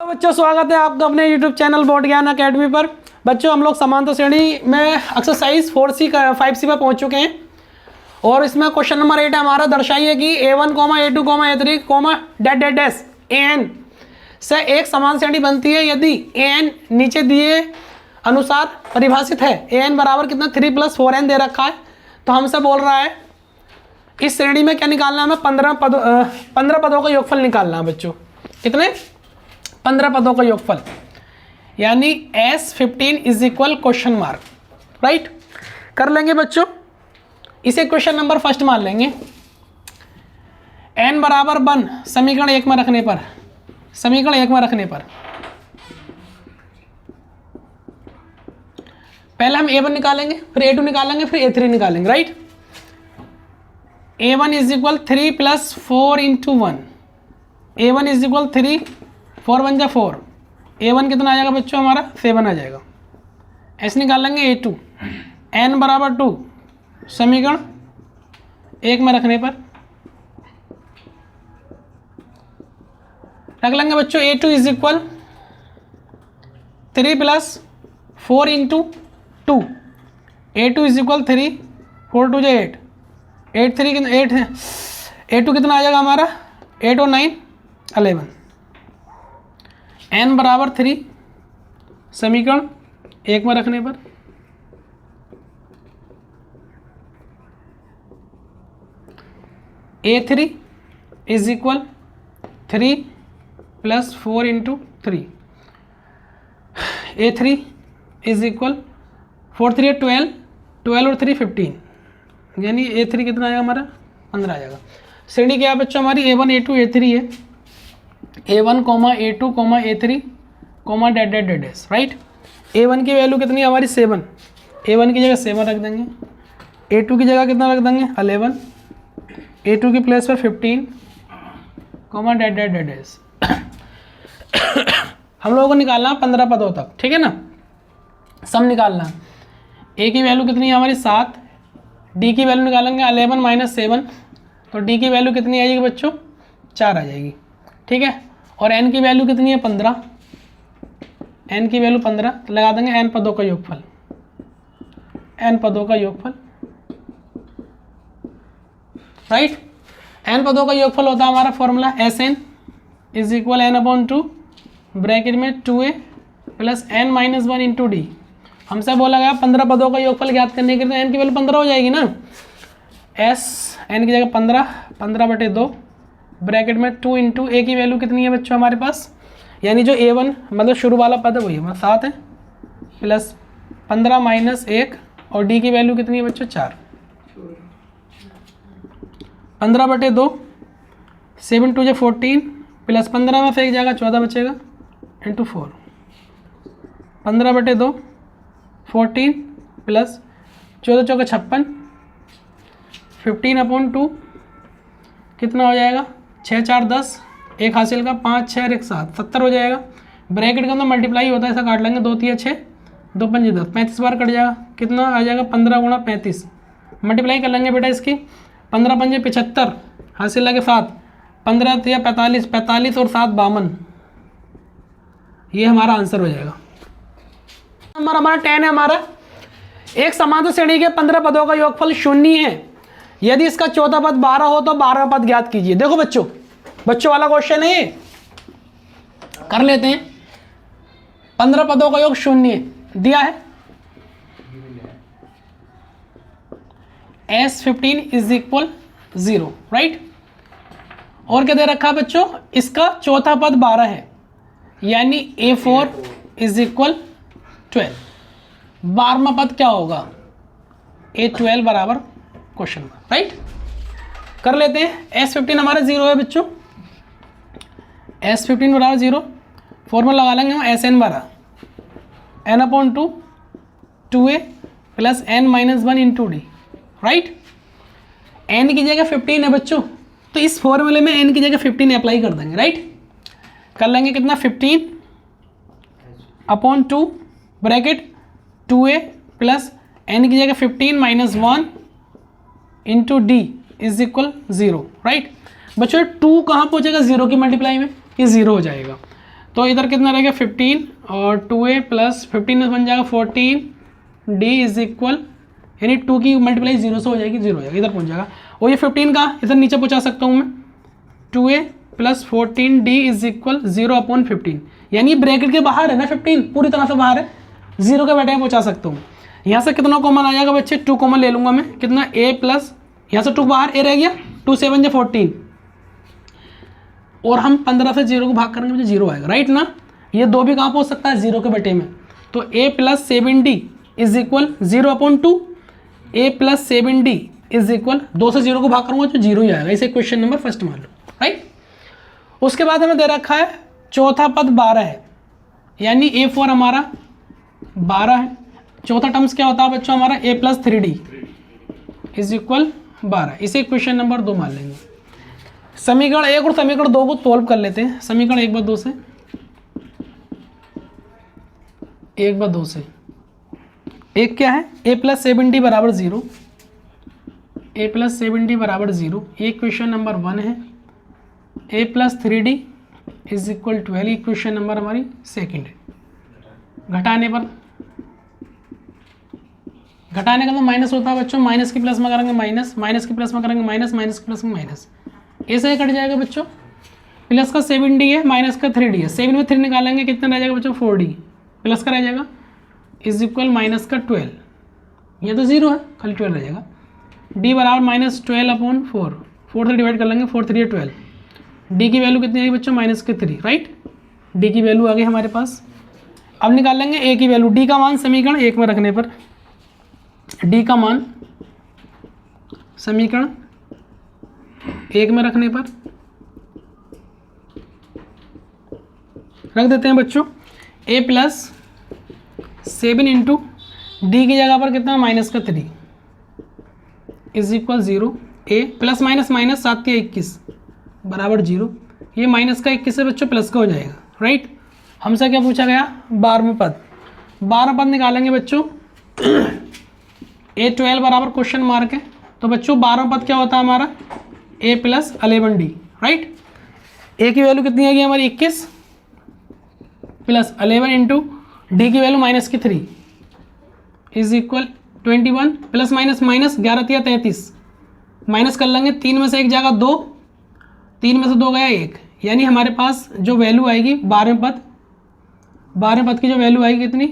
बच्चों, स्वागत है आपका अपने YouTube चैनल बोर्ड ज्ञान अकेडमी पर। बच्चों, हम लोग समांतर श्रेणी में एक्सरसाइज 4C 5C पर पहुंच चुके हैं और इसमें क्वेश्चन नंबर 8 हमारा दर्शाइए कि A1, A2, A3, that that dash AN से एक समान श्रेणी बनती है यदि AN नीचे दिए अनुसार परिभाषित है। AN बराबर कितना 3 + 4N दे रखा है। तो हमसे बोल रहा है इस श्रेणी में क्या निकालना है, हमें 15 पदों का योगफल निकालना है। बच्चों, कितने? 15 पदों का योगफल, यानी S15 is equal question mark. Right, कर लेंगे बच्चों। इसे क्वेश्चन नंबर फर्स्ट मान लेंगे। n बराबर 1 समीकरण 1 में रखने पर, पहले हम A1 निकालेंगे, फिर A2 निकालेंगे, फिर A3 निकालेंगे। Right, A1 is equal 3 + 4 × 1। A1 is equal 3, 4 × 1 = 4। A1 कितना आ जाएगा बच्चों? हमारा 7 आ जाएगा। ऐसे निकालेंगे A2, n बराबर 2 समीकरण 1 में रखने पर रख लेंगे बच्चों। A2 is equal 3 + 4 × 2। A2 is equal 3, 4 × 2 = 8, 8 3 8 है। A2 कितना आ जाएगा हमारा? 8 और 9 11। n बराबर 3 समीकरण 1 में रखने पर A3 is equal 3 + 4 × 3। A3 is equal 4 3 12, 12 और 3 15, यानी A3 कितना आएगा हमारा? 15 आ जाएगा। श्रेणी क्या है बच्चों हमारी? A1 A2 A3 है। A1, A2, A3, that that that dash. Right, A1 की वैल्यू कितनी है हमारी? 7। A1 की जगह 7 रख देंगे। A2 की जगह कितना रख देंगे? 11। A2 की प्लेस पर 15, डैट डैट डैट डैश। हम लोगों को निकालना 15 पदों तक, ठीक है ना? सम निकालना। A की वैल्यू कितनी है हमारी? 7। D की वैल्यू निकालेंगे 11 - 7, तो D की वैल्यू कितनी आएगी बच्चों? 4 आ जाएगी। ठीक है, और n की वैल्यू कितनी है? 15। n की वैल्यू 15 लगा देंगे। n पदों का योगफल, राइट। n पदों का योगफल होता है हमारा formula Sn is equal n/2 bracket में 2a + n - 1 × d। हमसे बोला गया 15 पदों का योगफल ज्ञात करने के लिए n की वैल्यू 15 हो जाएगी ना। n की जगह 15/2 ब्रैकेट में 2 × a की वैल्यू कितनी है बच्चों हमारे पास? यानी जो A1 मतलब शुरू वाला पद है वही हमारा 7 है, प्लस 15 - 1, और D की वैल्यू कितनी है बच्चों? 4। 15/2, 7 × 2 = 14, प्लस 15 में से एक जाएगा 14 बचेगा, × 4। 15/2, 14 प्लस 14 × 4 = 56, 15/2 कितना हो जाएगा? 6 4 10, 1 हासिल का 5 6 और 1 7, 70 हो जाएगा। ब्रैकेट के अंदर मल्टीप्लाई होता है, ऐसा काट लेंगे। 2 3 6, 2 5 10, 35 बार कट जाएगा। कितना आ जाएगा? 15 × 35। मल्टीप्लाई कर लेंगे बेटा इसकी। 15 × 5 = 75, हासिल लगे 7, 15 × 3 = 45, 45 और 7 52। ये हमारा आंसर हो जाएगा। नंबर हमारा 10 है। हमारा एक समांतर श्रेणी के 15 पदों का योगफल 0 है यदि इसका चौथा पद 12 हो तो 12वां पद ज्ञात कीजिए। देखो बच्चों वाला क्वेश्चन है, कर लेते हैं। 15 पदों का योग 0 दिया है। S15 is equal 0। राइट, और क्या दे रखा है बच्चों? इसका चौथा पद 12 है, यानी A4 इज इक्वल 12। 12वां पद क्या होगा? A12 बराबर क्वेश्चन मार्क। राइट, कर लेते हैं। S15 हमारा 0 है बच्चों। S15 बराबर 0, फॉर्मूला लगा लेंगे हम। Sn बराबर n/2 2a + n - 1 × d। Right, n की जगह 15 है बच्चों, तो इस फॉर्मूले में n की जगह 15 अप्लाई कर देंगे। राइट, कर लेंगे कितना? 15/2 ब्रैकेट 2a + n की जगह 15 - 1 × d इज इक्वल 0। राइट बच्चों, 2 कहाँ पहुँचेगा? 0 की मल्टीप्लाई में, ये 0 हो जाएगा। तो इधर कितना रहेगा 15 और 2a प्लस 15 में बन जाएगा 14 d इज इक्वल, यानी 2 की मल्टीप्लाई 0 से हो जाएगी, 0 हो जाएगा, इधर पहुंच जाएगा। और ये 15 का इधर नीचे पहुंचा सकता हूँ मैं, 2a plus 14 d is equal 0/15, यानी ब्रैकेट के बाहर है ना 15, पूरी तरह से बाहर है, 0 के बैठे पहुंचा सकता हूँ। यहाँ से कितना कॉमन आ जाएगा बच्चे, 2 कॉमन ले लूँगा मैं, कितना a प्लस, यहाँ से 2 बाहर, a रह गया, 2 7 जा 14, और हम 15 से 0 को भाग करेंगे मुझे 0 आएगा, राइट ना। ये 2 भी कहाँ पहुँच सकता है, 0 के बटे में। तो a plus 7d is equal 0/2, a plus 7d is equal 2 से 0 को भाग करूँगा तो 0 ही आएगा। इसे क्वेश्चन नंबर फर्स्ट मान लो, राइट। उसके बाद हमें दे रखा है चौथा पद 12 है, यानी a4 हमारा 12 है। चौथा टर्म्स क्या होता है बच्चों हमारा, a plus 3d is equal 12। इसे क्वेश्चन नंबर 2 मान लेंगे। समीकरण 1 और समीकरण 2 को सॉल्व कर लेते हैं। समीकरण 1/2 से, 1/2 से एक क्या है, a प्लस 7d बराबर 0, a प्लस 7d बराबर 0, ये क्वेश्चन नंबर 1 है। a plus 3d is equal 12, ये क्वेश्चन नंबर हमारी सेकंड है। घटाने पर, घटाने का तो माइनस होता है बच्चों, माइनस की प्लस में करेंगे माइनस, माइनस की प्लस में करेंगे माइनस, माइनस की प्लस में माइनस, ऐसे ही कट जाएगा बच्चों। प्लस का 7d है, माइनस का 3d है, 7 में 3 निकालेंगे कितना रह जाएगा बच्चों 4d, प्लस का रह जाएगा इज इक्वल माइनस का 12, ये तो 0 है, खाली 12 रह जाएगा। d बराबर -12/4, 4 से डिवाइड कर लेंगे, 4 3 12, d की वैल्यू कितनी आएगी बच्चों -3, राइट। d की वैल्यू आ गई हमारे पास। अब निकाल लेंगे a की वैल्यू, d का मान समीकरण 1 में रखने पर, d का मान समीकरण 1 में रखने पर रख देते हैं बच्चों, a प्लस 7 इंटू डी की जगह पर कितना -3 is equal 0, a plus minus minus 7 या 21 बराबर 0, ये माइनस का 21 है बच्चों, प्लस का हो जाएगा, राइट। हमसे क्या पूछा गया, 12वें पद, 12 पद निकालेंगे बच्चों। a12 बराबर क्वेश्चन मार्क है, तो बच्चों 12वां पद क्या होता है हमारा, a plus 11d, right. a की वैल्यू कितनी आएगी हमारी 21 प्लस 11 इंटू डी की value -3 is equal 21 plus minus minus 11 या 33, माइनस कर लेंगे, 3 में से 1 जाएगा 2, 3 में से 2 गया 1, यानी हमारे पास जो वैल्यू आएगी 12वें पद की जो वैल्यू आएगी कितनी,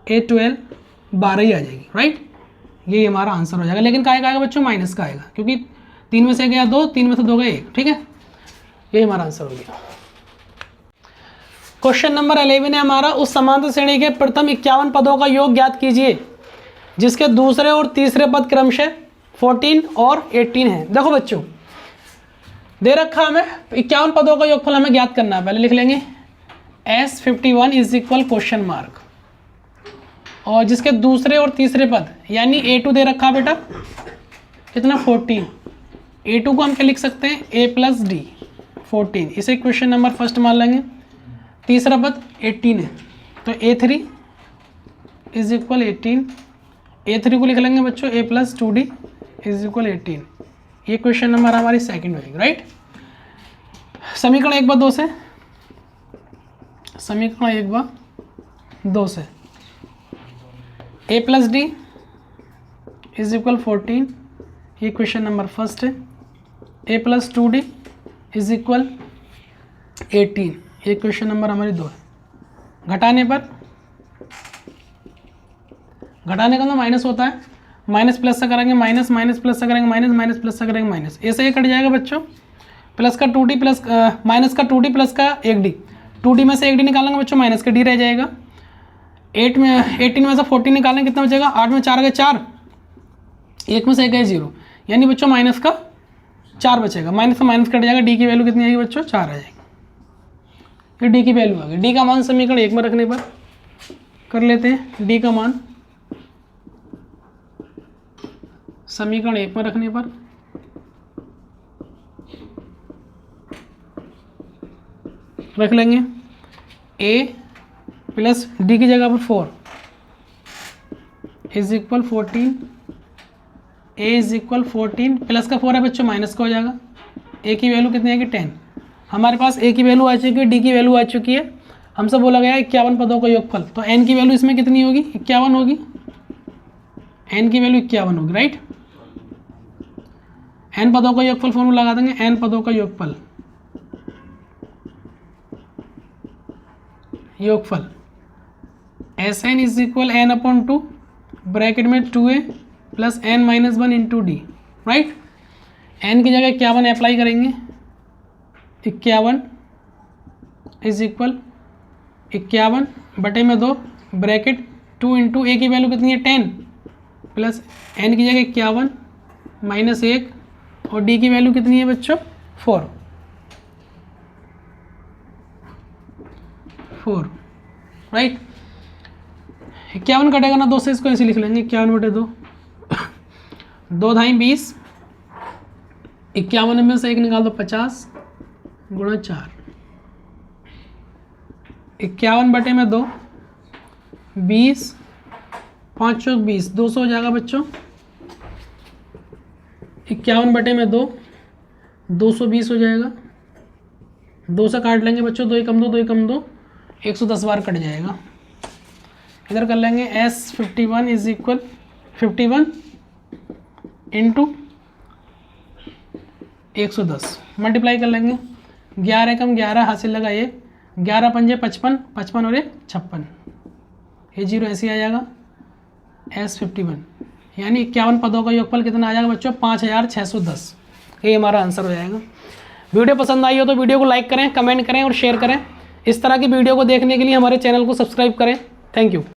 a12 12 ही आ जाएगी, राइट। यही हमारा आंसर हो जाएगा, लेकिन का आएगा बच्चों, माइनस का आएगा, क्योंकि 3 में से गया 2, 3 में से 2 गया 1, ठीक है। यही हमारा आंसर हो गया। क्वेश्चन नंबर 11 है हमारा, उस समांतर श्रेणी के प्रथम 51 पदों का योग ज्ञात कीजिए जिसके दूसरे और तीसरे पद क्रमशः 14 और 18 है। देखो बच्चों, दे रखा हमें 51 पदों का योगफल हमें ज्ञात करना है। पहले लिख लेंगे S51 is equal question mark, और जिसके दूसरे और तीसरे पद यानी A2 दे रखा बेटा कितना 14, A2 को हम क्या लिख सकते हैं, A प्लस D 14, इसे क्वेश्चन नंबर फर्स्ट मान लेंगे। तीसरा पद 18 है, तो A3 इज इक्वल 18, A3 को लिख लेंगे बच्चों A plus 2D is equal 18, ये क्वेश्चन नंबर हमारी सेकंड होगी, राइट। समीकरण 1/2 से, समीकरण 1/2 से A plus D is equal 14, ये क्वेश्चन नंबर फर्स्ट है। A plus 2D is equal 18, ये क्वेश्चन नंबर हमारी 2 है। घटाने पर, घटाने का तो माइनस होता है, माइनस प्लस से करेंगे माइनस, माइनस प्लस से करेंगे माइनस, माइनस प्लस से करेंगे माइनस, ऐसे ही कट जाएगा बच्चों। प्लस का 2D प्लस माइनस का 2D प्लस का 1D, 2D में से 1D निकालेंगे बच्चों, माइनस का D रह जाएगा। 18 में से 14 निकालेंगे, कितना बचेगा, 8 में 4 गए 4, 1 में से 1 गए 0, यानी बच्चों माइनस का 4 बचेगा, माइनस से माइनस कट जाएगा। डी की वैल्यू कितनी आएगी बच्चों, 4 आ जाएगी, फिर डी की वैल्यू आ गई। डी का मान समीकरण 1 में रखने पर कर लेते हैं, डी का मान समीकरण 1 में रखने पर रख लेंगे a प्लस डी की जगह पर 4 is equal 14, a is equal 14 plus का 4 है बच्चों, माइनस का हो जाएगा। a की वैल्यू कितनी आएगी 10, हमारे पास ए की वैल्यू आ चुकी है, डी की वैल्यू आ चुकी है, हमसे बोला गया है 51 पदों का योगफल। तो एन की वैल्यू इसमें कितनी होगी, 51 होगी, एन की वैल्यू 51 होगी, राइट। एन पदों का योगफल फॉर्मूला लगा देंगे, एन पदों का योगफल S n is equal n upon 2 bracket में 2a plus n minus 1 into d, right. N की जगह 51 अप्लाई करेंगे, 51 इज इक्वल 51 बटे में 2 ब्रैकेट 2 इंटू ए की वैल्यू कितनी है 10 प्लस एन की जगह 51 माइनस 1 और डी की वैल्यू कितनी है बच्चों 4, राइट। 51 कटेगा ना 2 से, इसको ऐसे लिख लेंगे 51 बटे 2, 2 ढाई 20, 51 में से 1 निकाल दो 50 गुणा 4, 51 बटे में 2 20, 5 चौक 20, 200 हो जाएगा बच्चों। 51 बटे में 2 220 हो जाएगा, 2 से काट लेंगे बच्चों, 2 कम 2 2 कम 2 110 बार कट जाएगा। इधर कर लेंगे S51 is equal 51 into 110 multiply कर लेंगे, 11 कम 11 हासिल लगा 1, 11 पंजे 55, 55 और 1 56, ये 0 ऐसे आ जाएगा। S51 यानी 51 पदों का योगफल कितना आ जाएगा बच्चों 5610, ये हमारा आंसर हो जाएगा। वीडियो पसंद आई हो तो वीडियो को लाइक करें, कमेंट करें और शेयर करें। इस तरह की वीडियो को देखने के लिए हमारे चैनल को सब्सक्राइब करें। Thank you.